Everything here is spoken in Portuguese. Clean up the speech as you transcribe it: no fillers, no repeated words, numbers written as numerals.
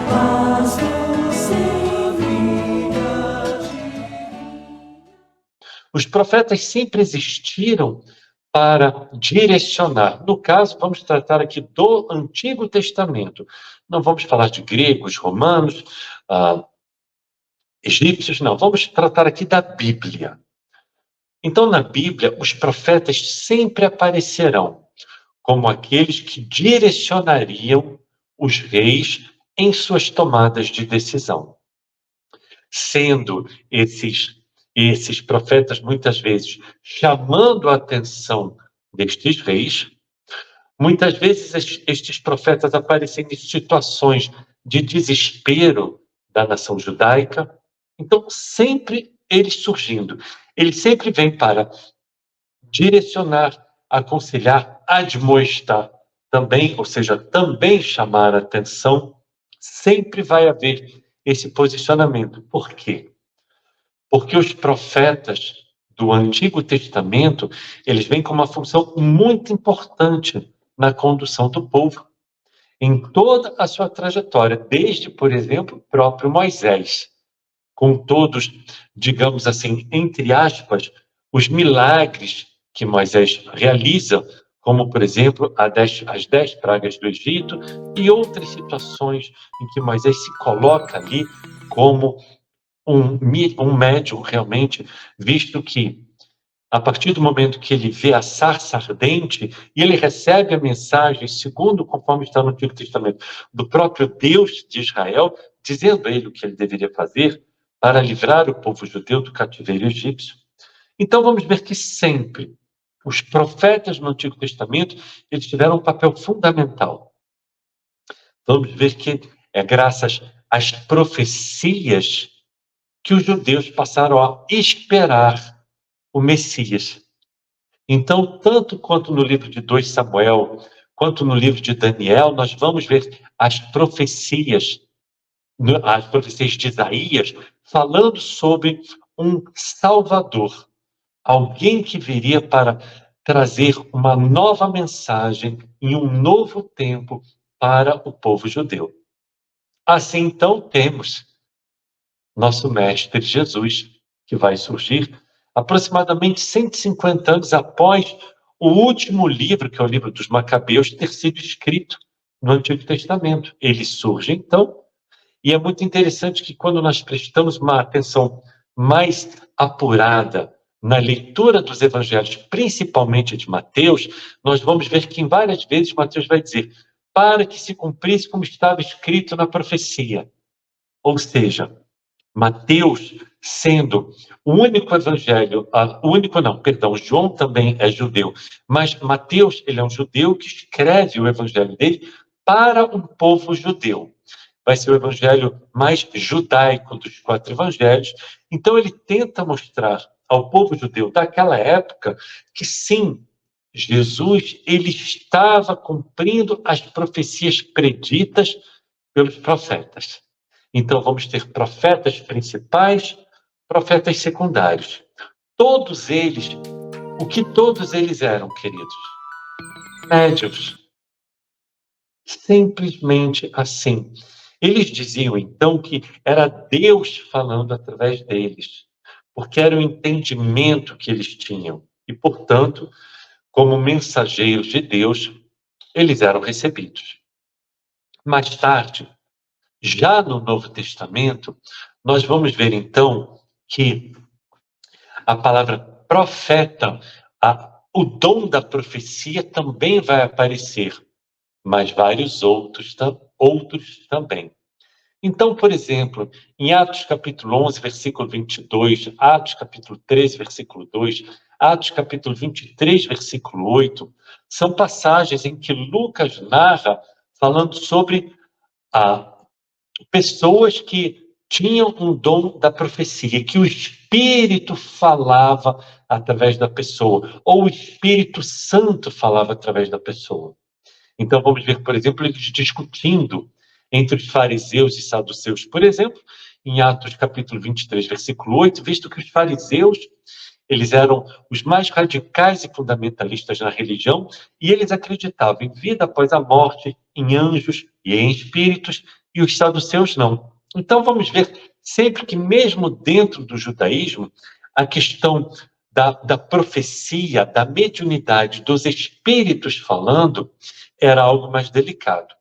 paz do Senhor. Os profetas sempre existiram para direcionar. No caso, vamos tratar aqui do Antigo Testamento. Não vamos falar de gregos, romanos, egípcios, não. Vamos tratar aqui da Bíblia. Então, na Bíblia, os profetas sempre aparecerão como aqueles que direcionariam os reis em suas tomadas de decisão. Sendo esses profetas, muitas vezes, chamando a atenção destes reis, muitas vezes estes profetas aparecem em situações de desespero da nação judaica. Então, sempre eles surgindo. Eles sempre vêm para direcionar, aconselhar, admoestar também, ou seja, também chamar a atenção. Sempre vai haver esse posicionamento. Por quê? Porque os profetas do Antigo Testamento, eles vêm com uma função muito importante na condução do povo, em toda a sua trajetória, desde, por exemplo, o próprio Moisés, com todos, digamos assim, entre aspas, os milagres que Moisés realiza, como, por exemplo, as 10 pragas do Egito e outras situações em que Moisés se coloca ali como um médium realmente, visto que a partir do momento que ele vê a sarça ardente e ele recebe a mensagem, segundo, conforme está no Antigo Testamento, do próprio Deus de Israel, dizendo a ele o que ele deveria fazer para livrar o povo judeu do cativeiro egípcio. Então vamos ver que sempre os profetas no Antigo Testamento, eles tiveram um papel fundamental. Vamos ver que é graças às profecias que os judeus passaram a esperar o Messias. Então, tanto quanto no livro de 2 Samuel, quanto no livro de Daniel, nós vamos ver as profecias de Isaías, falando sobre um Salvador, alguém que viria para trazer uma nova mensagem em um novo tempo para o povo judeu. Assim, então, temos nosso mestre Jesus, que vai surgir aproximadamente 150 anos após o último livro, que é o livro dos Macabeus, ter sido escrito no Antigo Testamento. Ele surge, então, e é muito interessante que quando nós prestamos uma atenção mais apurada na leitura dos evangelhos, principalmente de Mateus, nós vamos ver que em várias vezes Mateus vai dizer para que se cumprisse como estava escrito na profecia. Ou seja, Mateus, sendo o único evangelho, João também é judeu, mas Mateus, ele é um judeu que escreve o evangelho dele para um povo judeu. Vai ser o evangelho mais judaico dos 4 evangelhos. Então ele tenta mostrar ao povo judeu daquela época que sim, Jesus, ele estava cumprindo as profecias preditas pelos profetas. Então vamos ter profetas principais, profetas secundários. Todos eles, o que todos eles eram, queridos? Médiuns. Simplesmente assim. Eles diziam então que era Deus falando através deles, porque era o entendimento que eles tinham. E, portanto, como mensageiros de Deus, eles eram recebidos. Mais tarde, já no Novo Testamento, nós vamos ver então que a palavra profeta, o dom da profecia também vai aparecer, mas vários outros também. Então, por exemplo, em Atos capítulo 11, versículo 22, Atos capítulo 13, versículo 2, Atos capítulo 23, versículo 8, são passagens em que Lucas narra falando sobre pessoas que tinham um dom da profecia, que o Espírito falava através da pessoa, ou o Espírito Santo falava através da pessoa. Então, vamos ver, por exemplo, eles discutindo entre os fariseus e saduceus, por exemplo, em Atos capítulo 23, versículo 8, visto que os fariseus, eles eram os mais radicais e fundamentalistas na religião, e eles acreditavam em vida após a morte, em anjos e em espíritos, e os saduceus não. Então vamos ver sempre que mesmo dentro do judaísmo, a questão da profecia, da mediunidade, dos espíritos falando, era algo mais delicado.